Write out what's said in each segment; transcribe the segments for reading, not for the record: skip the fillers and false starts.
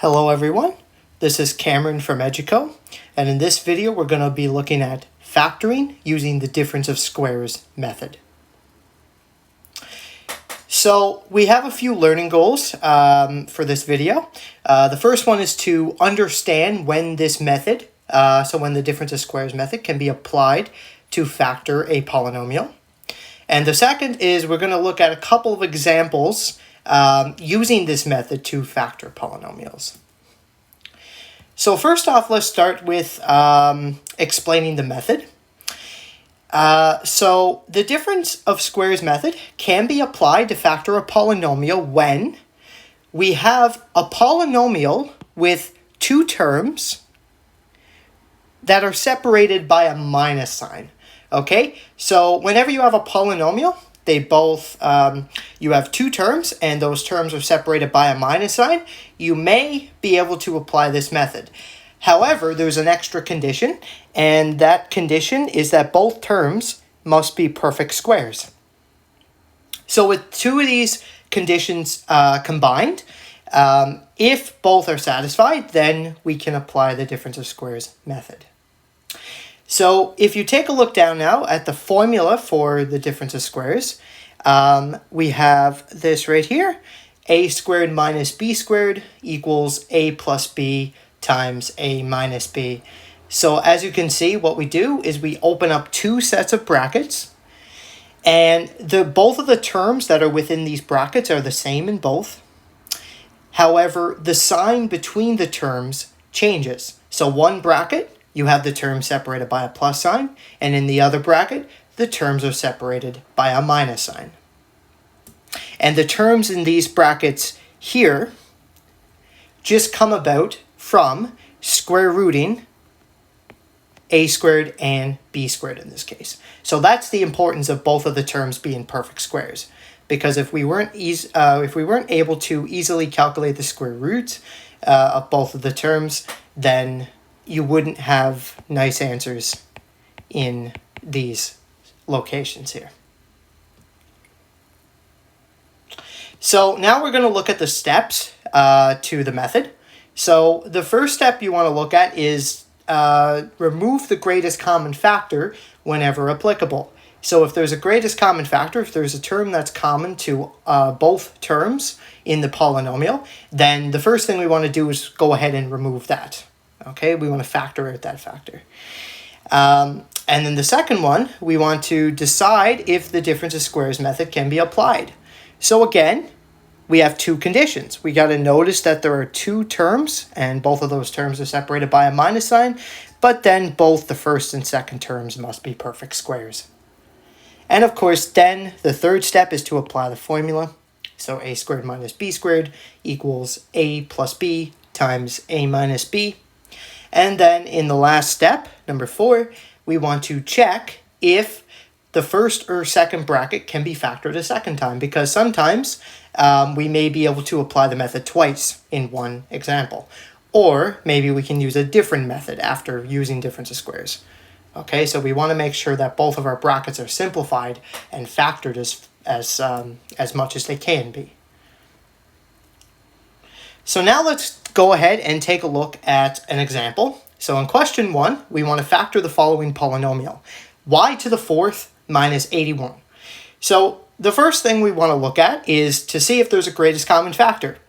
Hello everyone, this is Cameron from EDUCO, and in this video we're going to be looking at factoring using the difference of squares method. So we have a few learning goals for this video. The first one is to understand when this method, when the difference of squares method can be applied to factor a polynomial. And the second is we're going to look at a couple of examples using this method to factor polynomials. So first off, let's start with explaining the method. So the difference of squares method can be applied to factor a polynomial when we have a polynomial with two terms that are separated by a minus sign. Okay, so whenever you have a polynomial, they both, you have two terms and those terms are separated by a minus sign, you may be able to apply this method. However, there's an extra condition, and that condition is that both terms must be perfect squares. So with two of these conditions combined, if both are satisfied, then we can apply the difference of squares method. So if you take a look down now at the formula for the difference of squares, we have this right here. A squared minus b squared equals a plus b times a minus b. So as you can see, what we do is we open up two sets of brackets, and both of the terms that are within these brackets are the same in both. However, the sign between the terms changes. So one bracket, you have the terms separated by a plus sign, and in the other bracket, the terms are separated by a minus sign. And the terms in these brackets here just come about from square rooting a squared and b squared in this case. So that's the importance of both of the terms being perfect squares, because if we weren't able to easily calculate the square root of both of the terms, then you wouldn't have nice answers in these locations here. So now we're going to look at the steps to the method. So the first step you want to look at is remove the greatest common factor whenever applicable. So if there's a greatest common factor, if there's a term that's common to both terms in the polynomial, then the first thing we want to do is go ahead and remove that. Okay, we want to factor out that factor. And then the second one, we want to decide if the difference of squares method can be applied. So again, we have two conditions. We got to notice that there are two terms, and both of those terms are separated by a minus sign, but then both the first and second terms must be perfect squares. And of course, then the third step is to apply the formula. So a squared minus b squared equals a plus b times a minus b. And then in the last step, number 4, we want to check if the first or second bracket can be factored a second time, because sometimes we may be able to apply the method twice in one example. Or maybe we can use a different method after using difference of squares. Okay, so we want to make sure that both of our brackets are simplified and factored as much as they can be. So now let's go ahead and take a look at an example. So in question 1, we want to factor the following polynomial: y to the 4th minus 81. So the first thing we want to look at is to see if there's a greatest common factor.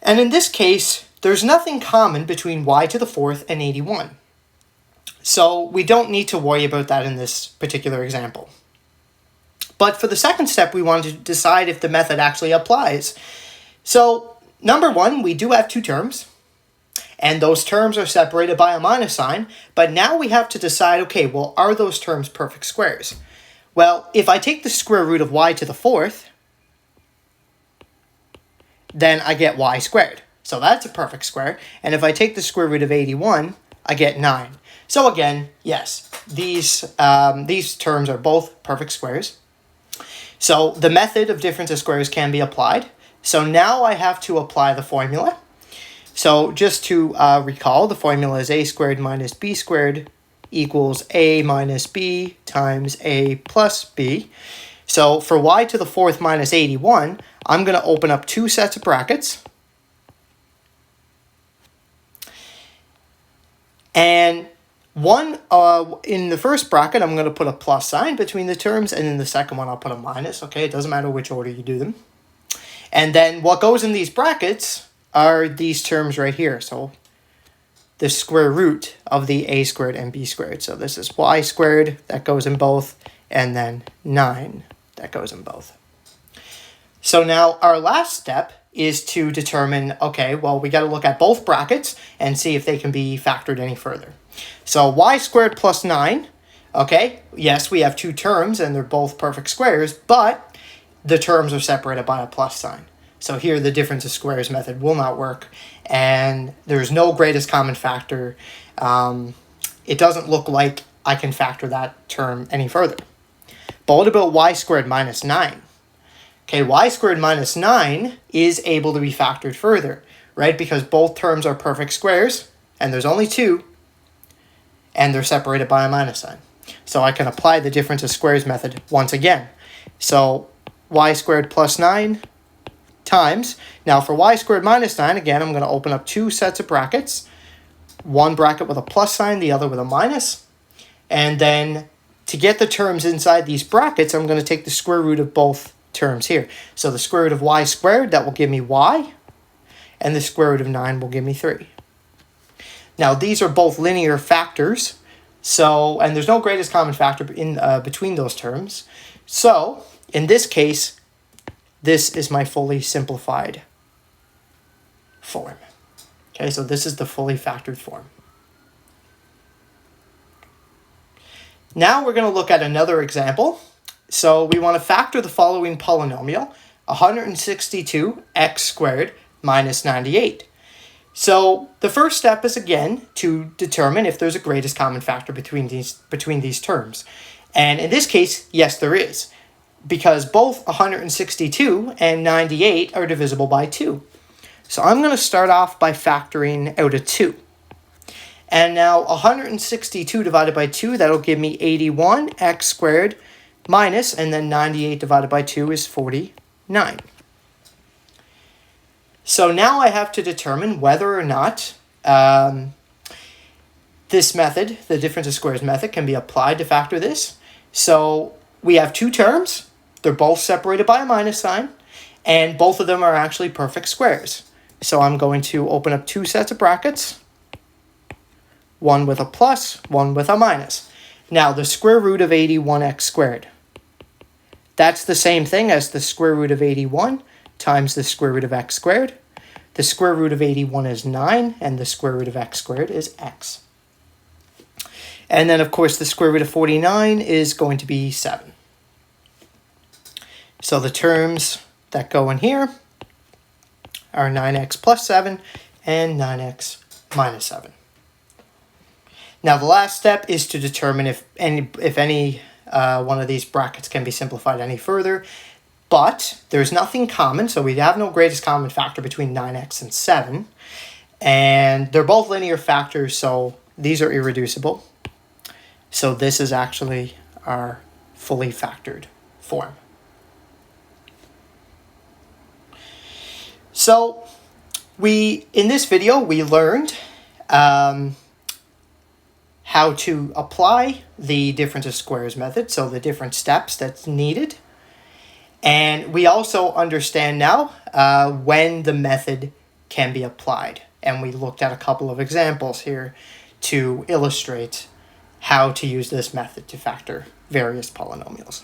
And in this case, there's nothing common between y to the 4th and 81. So we don't need to worry about that in this particular example. But for the second step, we want to decide if the method actually applies. So number 1, we do have two terms, and those terms are separated by a minus sign, but now we have to decide, okay, well, are those terms perfect squares? Well, if I take the square root of y to the 4th, then I get y squared. So that's a perfect square. And if I take the square root of 81, I get 9. So again, yes, these terms are both perfect squares. So the method of difference of squares can be applied. So now I have to apply the formula. So just to recall, the formula is a squared minus b squared equals a minus b times a plus b. So for y to the 4th minus 81, I'm going to open up two sets of brackets. And in the first bracket, I'm going to put a plus sign between the terms, and in the second one, I'll put a minus. Okay, it doesn't matter which order you do them. And then what goes in these brackets are these terms right here. So the square root of the a squared and b squared. So this is y squared, that goes in both, and then 9, that goes in both. So now our last step is to determine, okay, well, we got to look at both brackets and see if they can be factored any further. So y squared plus 9, okay, yes, we have two terms and they're both perfect squares, but the terms are separated by a plus sign. So here the difference of squares method will not work, and there's no greatest common factor. It doesn't look like I can factor that term any further. But what about y squared minus 9? Okay, y squared minus 9 is able to be factored further, right? Because both terms are perfect squares, and there's only two, and they're separated by a minus sign. So I can apply the difference of squares method once again. So y squared plus 9 times. Now for y squared minus 9, again, I'm going to open up two sets of brackets. One bracket with a plus sign, the other with a minus. And then to get the terms inside these brackets, I'm going to take the square root of both terms here. So the square root of y squared, that will give me y, and the square root of 9 will give me 3. Now these are both linear factors, so, and there's no greatest common factor in between those terms. So in this case, this is my fully simplified form. Okay, so this is the fully factored form. Now we're going to look at another example. So we want to factor the following polynomial, 162x squared minus 98. So the first step is, again, to determine if there's a greatest common factor between these terms. And in this case, yes, there is, because both 162 and 98 are divisible by 2. So I'm going to start off by factoring out a 2. And now 162 divided by 2, that'll give me 81x squared minus, and then 98 divided by 2 is 49. So now I have to determine whether or not this method, the difference of squares method, can be applied to factor this. So we have two terms. They're both separated by a minus sign, and both of them are actually perfect squares. So I'm going to open up two sets of brackets, one with a plus, one with a minus. Now the square root of 81x squared, that's the same thing as the square root of 81 times the square root of x squared. The square root of 81 is 9, and the square root of x squared is x. And then, of course, the square root of 49 is going to be 7. So the terms that go in here are 9x plus 7 and 9x minus 7. Now the last step is to determine if any one of these brackets can be simplified any further. But there's nothing common, so we have no greatest common factor between 9x and 7. And they're both linear factors, so these are irreducible. So this is actually our fully factored form. So in this video, we learned how to apply the difference of squares method, so the different steps that's needed. And we also understand now when the method can be applied. And we looked at a couple of examples here to illustrate how to use this method to factor various polynomials.